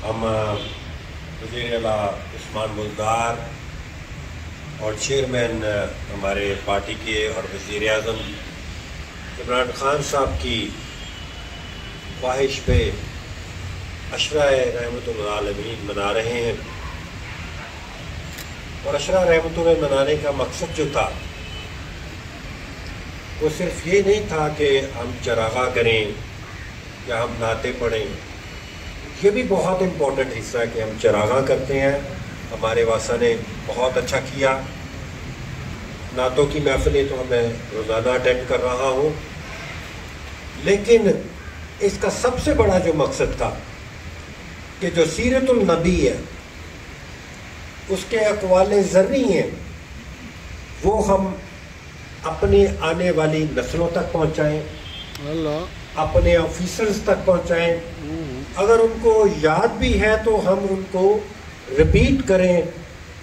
ہم وزیر اعلیٰ عثمان بزدار اور چیئرمین ہمارے پارٹی کے اور وزیر اعظم عمران خان صاحب کی خواہش پہ عشرہ رحمت العالمین منا رہے ہیں، اور عشرہ رحمت اللہ منانے کا مقصد جو تھا وہ صرف یہ نہیں تھا کہ ہم چراغاں کریں یا ہم نعتیں پڑھیں، یہ بھی بہت امپورٹنٹ حصہ ہے کہ ہم چراغاں کرتے ہیں۔ ہمارے واسا نے بہت اچھا کیا، نعتوں کی محفلیں تو میں روزانہ اٹینڈ کر رہا ہوں، لیکن اس کا سب سے بڑا جو مقصد تھا کہ جو سیرت النبی ہے، اس کے اقوال زرعی ہیں، وہ ہم اپنی آنے والی نسلوں تک پہنچائیں، اپنے آفیسرز تک پہنچائیں، اگر ان کو یاد بھی ہے تو ہم ان کو ریپیٹ کریں۔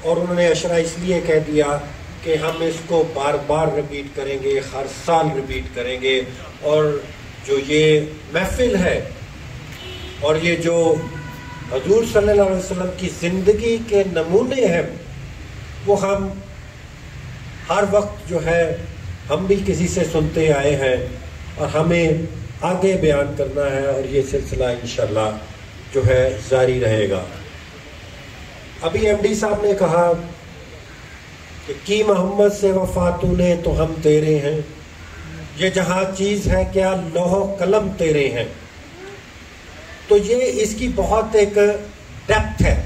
اور انہوں نے عشرہ اس لیے کہہ دیا کہ ہم اس کو بار بار ریپیٹ کریں گے، ہر سال ریپیٹ کریں گے، اور جو یہ محفل ہے اور یہ جو حضور صلی اللہ علیہ وسلم کی زندگی کے نمونے ہیں، وہ ہم ہر وقت جو ہے ہم بھی کسی سے سنتے آئے ہیں اور ہمیں آگے بیان کرنا ہے، اور یہ سلسلہ انشاءاللہ جو ہے جاری رہے گا۔ ابھی ایم ڈی صاحب نے کہا کہ کی محمد سے وفا تو نے تو ہم تیرے ہیں، یہ جہاں چیز ہے کیا لوح و قلم تیرے ہیں۔ تو یہ اس کی بہت ایک ڈیپتھ ہے،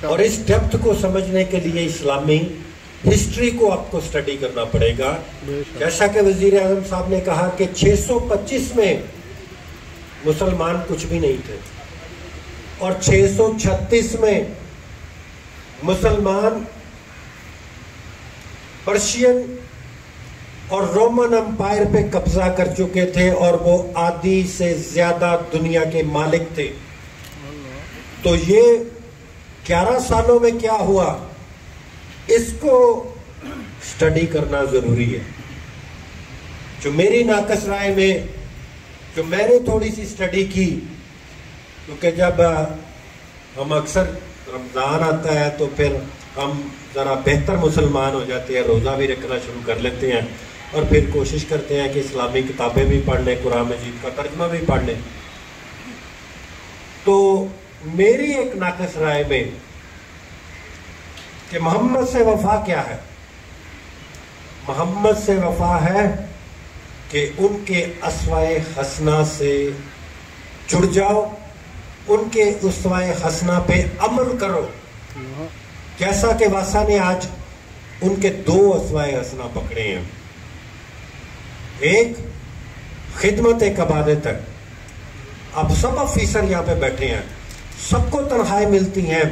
اور اس ڈیپتھ کو سمجھنے کے لیے اسلامی ہسٹری کو آپ کو سٹڈی کرنا پڑے گا۔ جیسا کہ وزیر اعظم صاحب نے کہا کہ 625 میں مسلمان کچھ بھی نہیں تھے، اور 636 میں مسلمان پرشین اور رومن امپائر پہ قبضہ کر چکے تھے، اور وہ آدھی سے زیادہ دنیا کے مالک تھے۔ تو یہ 11 سالوں میں کیا ہوا، اس کو سٹڈی کرنا ضروری ہے۔ جو میری ناقص رائے میں، جو میں نے تھوڑی سی سٹڈی کی، کیونکہ جب ہم اکثر رمضان آتا ہے تو پھر ہم ذرا بہتر مسلمان ہو جاتے ہیں، روزہ بھی رکھنا شروع کر لیتے ہیں، اور پھر کوشش کرتے ہیں کہ اسلامی کتابیں بھی پڑھ لیں، قرآن مجید کا ترجمہ بھی پڑھ لیں۔ تو میری ایک ناقص رائے میں کہ محمد سے وفا کیا ہے؟ محمد سے وفا ہے کہ ان کے اسوائے حسنہ سے جڑ جاؤ، ان کے اسوائے حسنہ پہ عمل کرو، جیسا کہ واسا نے آج ان کے 2 اسوائے حسنہ پکڑے ہیں، ایک خدمت، ایک عبادت ہے۔ اب سب آفیسر یہاں پہ بیٹھے ہیں، سب کو تنخواہیں ملتی ہیں،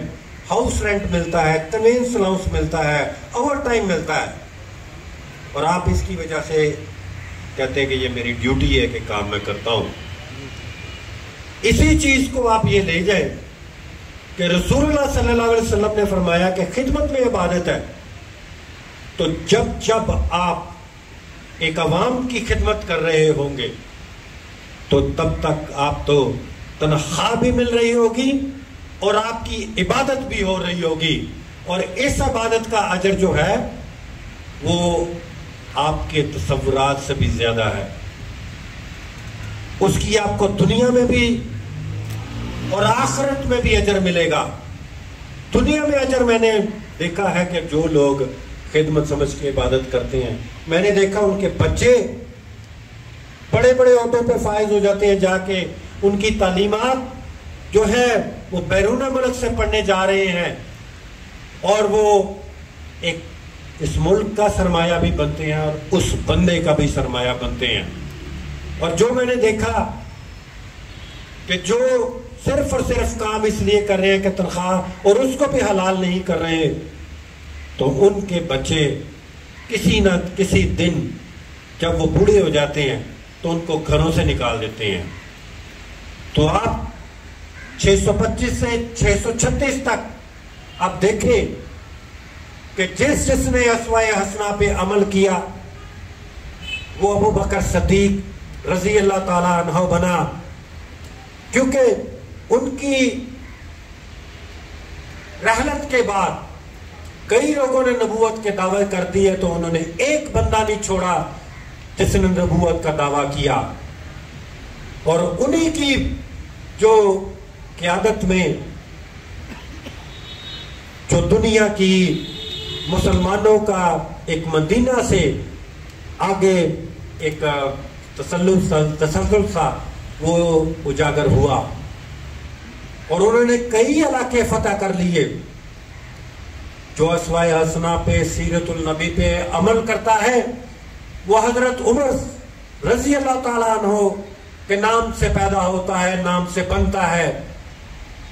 ہاؤس رینٹ ملتا ہے، کنوینس الاؤنس ملتا ہے، اوور ٹائم ملتا ہے، اور آپ اس کی وجہ سے کہتے ہیں کہ یہ میری ڈیوٹی ہے کہ کام میں کرتا ہوں۔ اسی چیز کو آپ یہ لے جائیں کہ رسول اللہ صلی اللہ علیہ وسلم نے فرمایا کہ خدمت میں عبادت ہے، تو جب آپ ایک عوام کی خدمت کر رہے ہوں گے تو تب تک آپ تو تنخواہ بھی مل رہی ہوگی اور آپ کی عبادت بھی ہو رہی ہوگی، اور اس عبادت کا اجر جو ہے وہ آپ کے تصورات سے بھی زیادہ ہے۔ اس کی آپ کو دنیا میں بھی اور آخرت میں بھی اجر ملے گا۔ دنیا میں اجر میں نے دیکھا ہے کہ جو لوگ خدمت سمجھ کے عبادت کرتے ہیں، میں نے دیکھا ان کے بچے بڑے بڑے عہدوں پہ فائز ہو جاتے ہیں، جا کے ان کی تعلیمات جو ہے وہ بیرون ملک سے پڑھنے جا رہے ہیں، اور وہ ایک اس ملک کا سرمایہ بھی بنتے ہیں اور اس بندے کا بھی سرمایہ بنتے ہیں۔ اور جو میں نے دیکھا کہ جو صرف اور صرف کام اس لیے کر رہے ہیں کہ تنخواہ، اور اس کو بھی حلال نہیں کر رہے، تو ان کے بچے کسی نہ کسی دن جب وہ بوڑھے ہو جاتے ہیں تو ان کو گھروں سے نکال دیتے ہیں۔ تو آپ 625 سے 636 تک آپ دیکھیں کہ جس نے اسوائے حسنہ پہ عمل کیا وہ ابو بکر صدیق رضی اللہ تعالی عنہ بنا، کیونکہ ان کی رحلت کے بعد کئی لوگوں نے نبوت کے دعوے کر دیے تو انہوں نے ایک بندہ نہیں چھوڑا جس نے نبوت کا دعویٰ کیا، اور انہی کی جو قیادت میں جو دنیا کی مسلمانوں کا ایک مدینہ سے آگے ایک تسلسل سا وہ اجاگر ہوا، اور انہوں نے کئی علاقے فتح کر لیے۔ جو اسوائے حسنہ پہ، سیرت النبی پہ عمل کرتا ہے وہ حضرت عمر رضی اللہ تعالیٰ عنہ کے نام سے پیدا ہوتا ہے، نام سے بنتا ہے،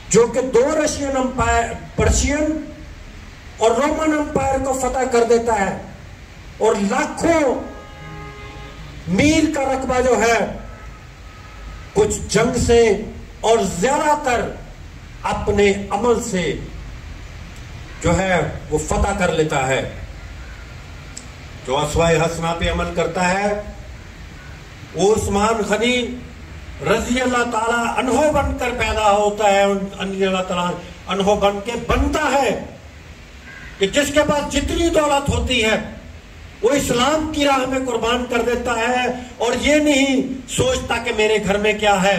جو کہ 2 رشین امپائر، پرشین اور رومن امپائر کو فتح کر دیتا ہے، اور لاکھوں میل کا رقبہ جو ہے کچھ جنگ سے اور زیادہ تر اپنے عمل سے جو ہے وہ فتح کر لیتا ہے۔ جو اسوائے حسنہ پہ عمل کرتا ہے وہ عثمان غنی رضی اللہ تعالیٰ عنہ بن کر پیدا ہوتا ہے، رضی اللہ تعالیٰ عنہ بن کے بنتا ہے کہ جس کے پاس جتنی دولت ہوتی ہے وہ اسلام کی راہ میں قربان کر دیتا ہے، اور یہ نہیں سوچتا کہ میرے گھر میں کیا ہے۔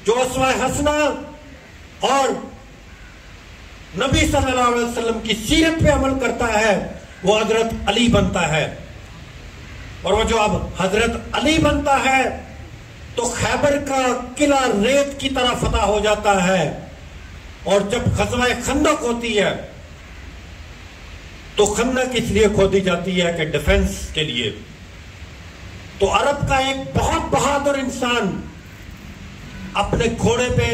جو اسوہ حسنہ اور نبی صلی اللہ علیہ وسلم کی سیرت پہ عمل کرتا ہے وہ حضرت علی بنتا ہے، اور وہ جو اب حضرت علی بنتا ہے تو خیبر کا قلعہ ریت کی طرح فتح ہو جاتا ہے، اور جب غزوہ خندق ہوتی ہے تو خندق اس لیے کھودی جاتی ہے کہ ڈیفنس کے لیے۔ تو عرب کا ایک بہت بہادر انسان اپنے گھوڑے پہ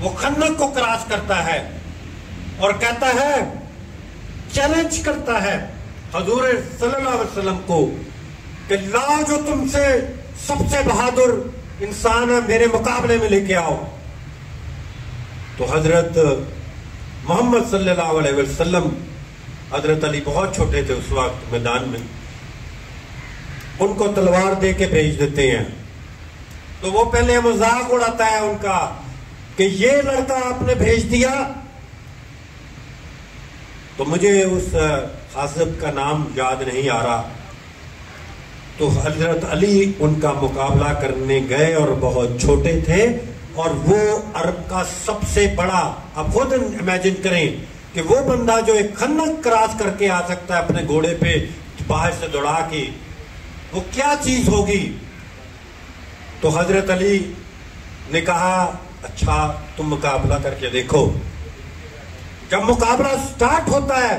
وہ خندق کو کراس کرتا ہے اور کہتا ہے، چیلنج کرتا ہے حضور صلی اللہ علیہ وسلم کو کہ لاؤ جو تم سے سب سے بہادر انسان ہے میرے مقابلے میں لے کے آؤ۔ تو حضرت محمد صلی اللہ علیہ وسلم، حضرت علی بہت چھوٹے تھے اس وقت میدان میں، ان کو تلوار دے کے بھیج دیتے ہیں۔ تو وہ پہلے مذاق اڑاتا ہے ان کا کہ یہ لڑکا آپ نے بھیج دیا۔ تو مجھے اس حاضب کا نام یاد نہیں آ رہا۔ تو حضرت علی ان کا مقابلہ کرنے گئے اور بہت چھوٹے تھے، اور وہ عرب کا سب سے بڑا، آپ خود امیجن کریں کہ وہ بندہ جو ایک خندق کراس کر کے آ سکتا ہے اپنے گھوڑے پہ باہر سے دوڑا کے، وہ کیا چیز ہوگی۔ تو حضرت علی نے کہا اچھا تم مقابلہ کر کے دیکھو۔ جب مقابلہ سٹارٹ ہوتا ہے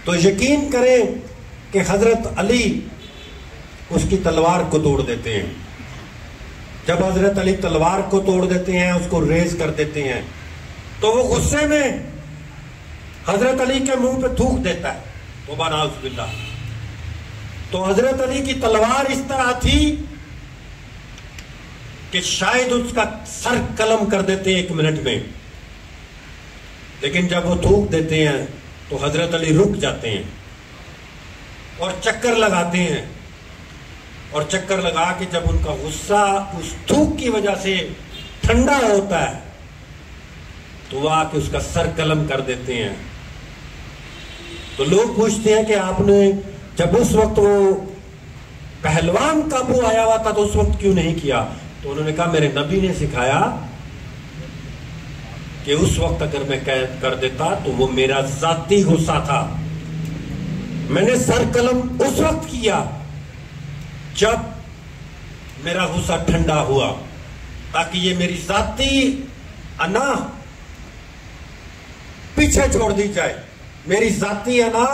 تو یقین کریں کہ حضرت علی اس کی تلوار کو توڑ دیتے ہیں۔ جب حضرت علی تلوار کو توڑ دیتے ہیں، اس کو ریز کر دیتے ہیں، تو وہ غصے میں حضرت علی کے منہ پہ تھوک دیتا ہے، توبہ نعوذ باللہ۔ تو حضرت علی کی تلوار اس طرح تھی کہ شاید اس کا سر قلم کر دیتے 1 منٹ میں، لیکن جب وہ تھوک دیتے ہیں تو حضرت علی رک جاتے ہیں اور چکر لگاتے ہیں، اور چکر لگا کے جب ان کا غصہ اس تھوک کی وجہ سے ٹھنڈا ہوتا ہے تو وہ آ کے اس کا سر قلم کر دیتے ہیں۔ تو لوگ پوچھتے ہیں کہ آپ نے جب اس وقت وہ پہلوان قابو آیا ہوا تھا تو اس وقت کیوں نہیں کیا؟ تو انہوں نے کہا میرے نبی نے سکھایا کہ اس وقت اگر میں کر دیتا تو وہ میرا ذاتی غصہ تھا، میں نے سر قلم اس وقت کیا جب میرا غصہ ٹھنڈا ہوا، تاکہ یہ میری ذاتی انا پیچھے چھوڑ دی جائے، میری ذاتی انا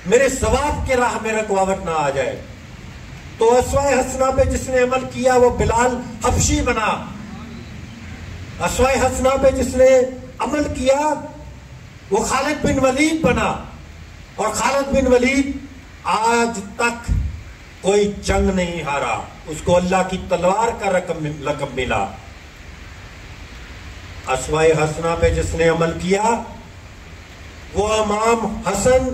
میرے ثواب کے راہ میں رکاوٹ نہ آ جائے۔ تو اسوہ حسنہ پہ جس نے عمل کیا وہ بلال حبشی بنا، اسوہ حسنہ پہ جس نے عمل کیا وہ خالد بن ولید بنا، اور خالد بن ولید آج تک کوئی جنگ نہیں ہارا، اس کو اللہ کی تلوار کا لقب ملا۔ اسوہ حسنہ پہ جس نے عمل کیا وہ امام حسن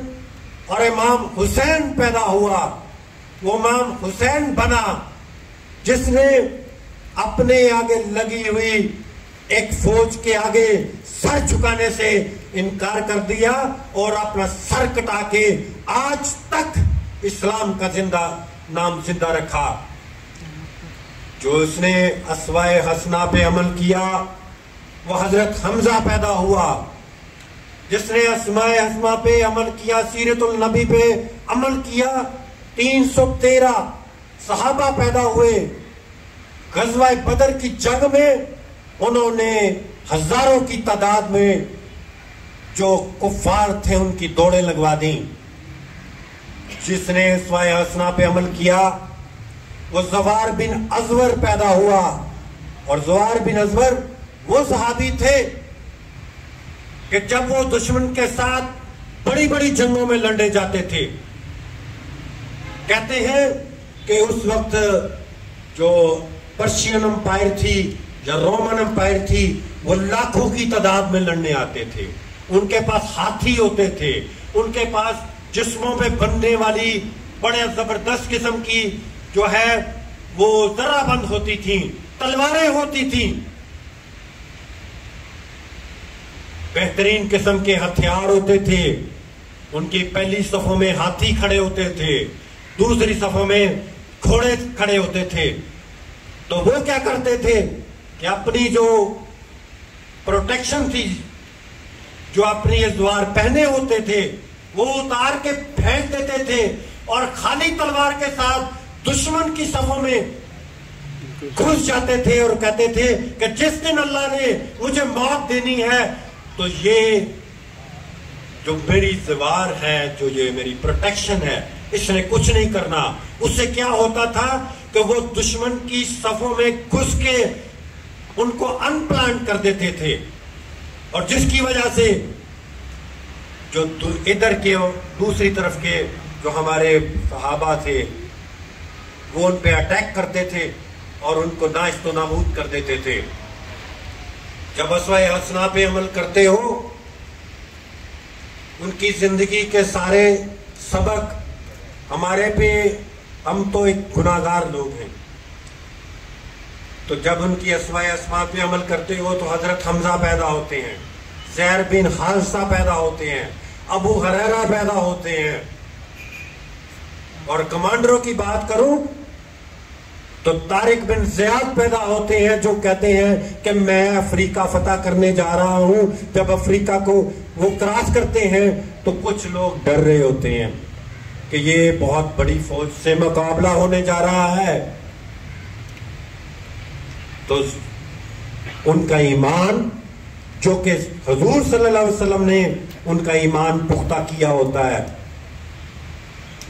اور امام حسین پیدا ہوا، وہ امام حسین بنا جس نے اپنے آگے لگی ہوئی ایک فوج کے آگے سر جھکانے سے انکار کر دیا اور اپنا سر کٹا کے آج تک اسلام کا نام زندہ رکھا. جو اس نے اسوائے حسنہ پہ عمل کیا وہ حضرت حمزہ پیدا ہوا. جس نے اسمائے حسنہ پہ عمل کیا، سیرت النبی پہ عمل کیا، 313 صحابہ پیدا ہوئے. غزوہ بدر کی جنگ میں انہوں نے ہزاروں کی تعداد میں جو کفار تھے ان کی دوڑیں لگوا دیں. جس نے اسوائے حسنہ پہ عمل کیا وہ زوار بن ازور پیدا ہوا، اور زوار بن ازور وہ صحابی تھے کہ جب وہ دشمن کے ساتھ بڑی بڑی جنگوں میں لڑنے جاتے تھے، کہتے ہیں کہ اس وقت جو پرشین امپائر تھی یا رومن امپائر تھی وہ لاکھوں کی تعداد میں لڑنے آتے تھے. ان کے پاس ہاتھی ہوتے تھے، ان کے پاس جسموں پہ بننے والی بڑے زبردست قسم کی جو ہے وہ ذرہ بند ہوتی تھیں، تلواریں ہوتی تھیں، بہترین قسم کے ہتھیار ہوتے تھے. ان کی پہلی صفوں میں ہاتھی کھڑے ہوتے تھے، دوسری صفوں میں گھوڑے کھڑے ہوتے تھے. تو وہ کیا کرتے تھے کہ اپنی جو پروٹیکشن تھی، جو اپنی ازوار پہنے ہوتے تھے وہ اتار کے پھینک دیتے تھے اور خالی تلوار کے ساتھ دشمن کی صفوں میں گھس جاتے تھے اور کہتے تھے کہ جس دن اللہ نے مجھے موت دینی ہے تو یہ جو میری زوار ہے، جو یہ میری پروٹیکشن ہے، اس نے کچھ نہیں کرنا. اس سے کیا ہوتا تھا کہ وہ دشمن کی صفوں میں گھس کے ان کو ان پلانٹ کر دیتے تھے، اور جس کی وجہ سے جو ادھر کے دوسری طرف کے جو ہمارے صحابہ تھے وہ ان پہ اٹیک کرتے تھے اور ان کو ناشت و نابود کر دیتے تھے. جب اسوائے حسنہ پہ عمل کرتے ہو، ان کی زندگی کے سارے سبق ہمارے پہ، ہم تو ایک گناہگار لوگ ہیں، تو جب ان کی اسوائے حسنہ پہ عمل کرتے ہو تو حضرت حمزہ پیدا ہوتے ہیں، زہر بن حارثہ پیدا ہوتے ہیں، ابو ہریرہ پیدا ہوتے ہیں. اور کمانڈروں کی بات کروں تو طارق بن زیاد پیدا ہوتے ہیں، جو کہتے ہیں کہ میں افریقہ فتح کرنے جا رہا ہوں. جب افریقہ کو وہ کراس کرتے ہیں تو کچھ لوگ ڈر رہے ہوتے ہیں کہ یہ بہت بڑی فوج سے مقابلہ ہونے جا رہا ہے. تو ان کا ایمان، جو کہ حضور صلی اللہ علیہ وسلم نے ان کا ایمان پختہ کیا ہوتا ہے،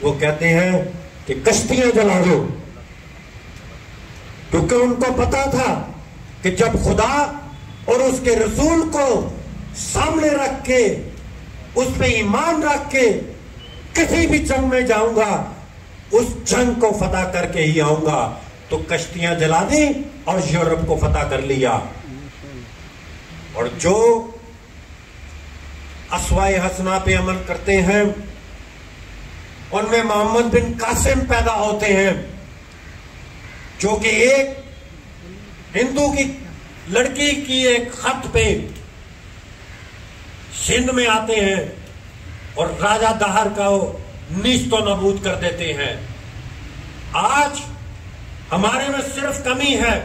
وہ کہتے ہیں کہ کشتیاں جلا دو، کیونکہ ان کو پتا تھا کہ جب خدا اور اس کے رسول کو سامنے رکھ کے، اس پہ ایمان رکھ کے کسی بھی جنگ میں جاؤں گا، اس جنگ کو فتح کر کے ہی آؤں گا. تو کشتیاں جلا دی اور یورپ کو فتح کر لیا. اور جو اسوائے حسنہ پہ عمل کرتے ہیں ان میں محمد بن قاسم پیدا ہوتے ہیں، جو کہ ایک ہندو کی لڑکی کی ایک خط پہ سندھ میں آتے ہیں اور راجہ دہر کا نیست و نابود کر دیتے ہیں. آج ہمارے میں صرف کمی ہے،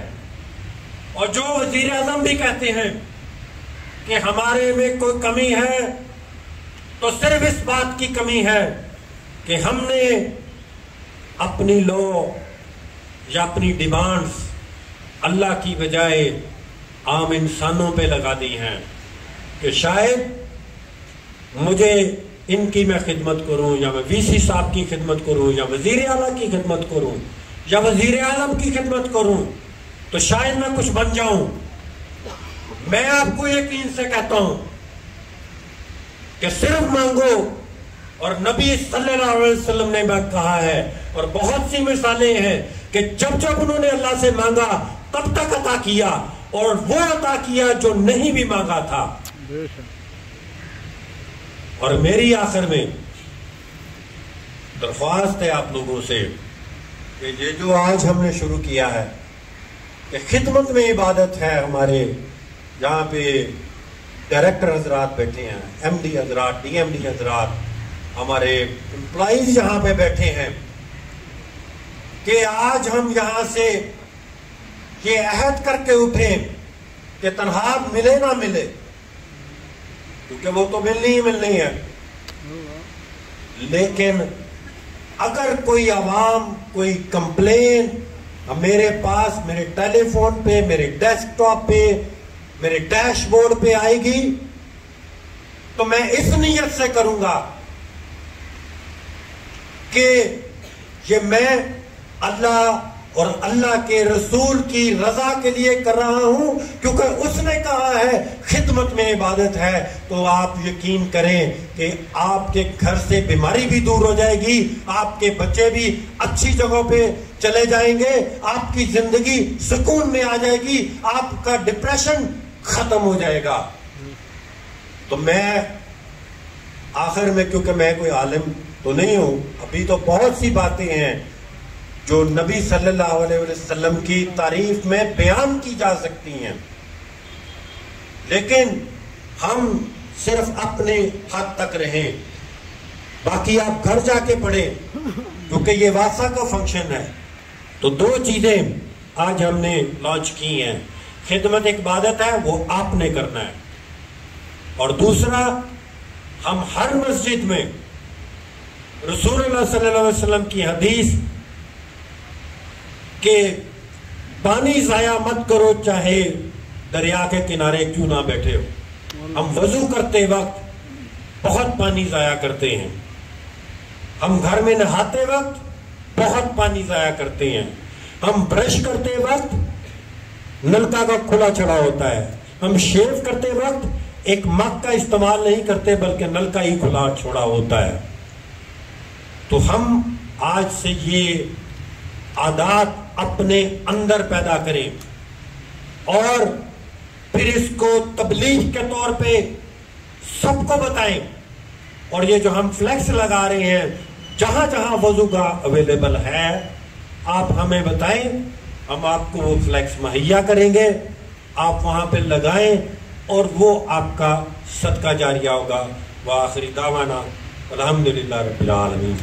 اور جو وزیر اعظم بھی کہتے ہیں کہ ہمارے میں کوئی کمی ہے تو صرف اس بات کی کمی ہے کہ ہم نے اپنی لو یا اپنی ڈیمانڈز اللہ کی بجائے عام انسانوں پہ لگا دی ہیں کہ شاید مجھے ان کی میں خدمت کروں، یا میں وی سی صاحب کی خدمت کروں، یا وزیر اعلیٰ کی خدمت کروں، یا وزیر اعظم کی خدمت کروں تو شاید میں کچھ بن جاؤں. میں آپ کو یقین سے کہتا ہوں کہ صرف مانگو، اور نبی صلی اللہ علیہ وسلم نے کہا ہے، اور بہت سی مثالیں ہیں کہ جب جب انہوں نے اللہ سے مانگا تب تک عطا کیا، اور وہ عطا کیا جو نہیں بھی مانگا تھا. اور میری آخر میں درخواست ہے آپ لوگوں سے کہ یہ جو آج ہم نے شروع کیا ہے، کہ خدمت میں عبادت ہے. ہمارے یہاں پہ ڈائریکٹر حضرات بیٹھے ہیں, ایم ڈی حضرات, ڈی ایم ڈی حضرات, ہمارے امپلائیز یہاں پہ بیٹھے ہیں کہ آج ہم یہاں سے یہ عہد کر کے اٹھیں کہ تنخواہ ملے نہ ملے, کیونکہ وہ تو ملنی ہے, لیکن اگر کوئی عوام کوئی کمپلین میرے پاس, میرے ٹیلی فون پہ, میرے ڈیسک ٹاپ پہ, میرے ڈیش بورڈ پہ آئے گی تو میں اس نیت سے کروں گا کہ یہ میں اللہ اور اللہ کے رسول کی رضا کے لیے کر رہا ہوں, کیونکہ اس نے کہا ہے خدمت میں عبادت ہے. تو آپ یقین کریں کہ آپ کے گھر سے بیماری بھی دور ہو جائے گی, آپ کے بچے بھی اچھی جگہوں پہ چلے جائیں گے, آپ کی زندگی سکون میں آ جائے گی, آپ کا ڈپریشن ختم ہو جائے گا. تو میں آخر میں, کیونکہ میں کوئی عالم تو نہیں ہوں, ابھی تو بہت سی باتیں ہیں جو نبی صلی اللہ علیہ وسلم کی تعریف میں بیان کی جا سکتی ہیں, لیکن ہم صرف اپنے حد تک رہیں, باقی آپ گھر جا کے پڑھیں, کیونکہ یہ واسا کا فنکشن ہے. تو 2 چیزیں آج ہم نے لانچ کی ہیں. خدمت ایک عبادت ہے, وہ آپ نے کرنا ہے, اور دوسرا ہم ہر مسجد میں رسول اللہ صلی اللہ علیہ وسلم کی حدیث کہ پانی ضائع مت کرو چاہے دریا کے کنارے کیوں نہ بیٹھے ہو. ہم وضو کرتے وقت بہت پانی ضائع کرتے ہیں, ہم گھر میں نہاتے وقت بہت پانی ضائع کرتے ہیں, ہم برش کرتے وقت نلکا کا کھلا چھڑا ہوتا ہے, ہم شیو کرتے وقت ایک مگ کا استعمال نہیں کرتے بلکہ نلکا ہی کھلا چھوڑا ہوتا ہے. تو ہم آج سے یہ عادات اپنے اندر پیدا کریں اور پھر اس کو تبلیغ کے طور پہ سب کو بتائیں. اور یہ جو ہم فلیکس لگا رہے ہیں, جہاں جہاں وضو کا اویلیبل ہے آپ ہمیں بتائیں, ہم آپ کو وہ فلیکس مہیا کریں گے, آپ وہاں پہ لگائیں اور وہ آپ کا صدقہ جاریہ ہوگا. وآخر دعوانا الحمدللہ رب العالمین.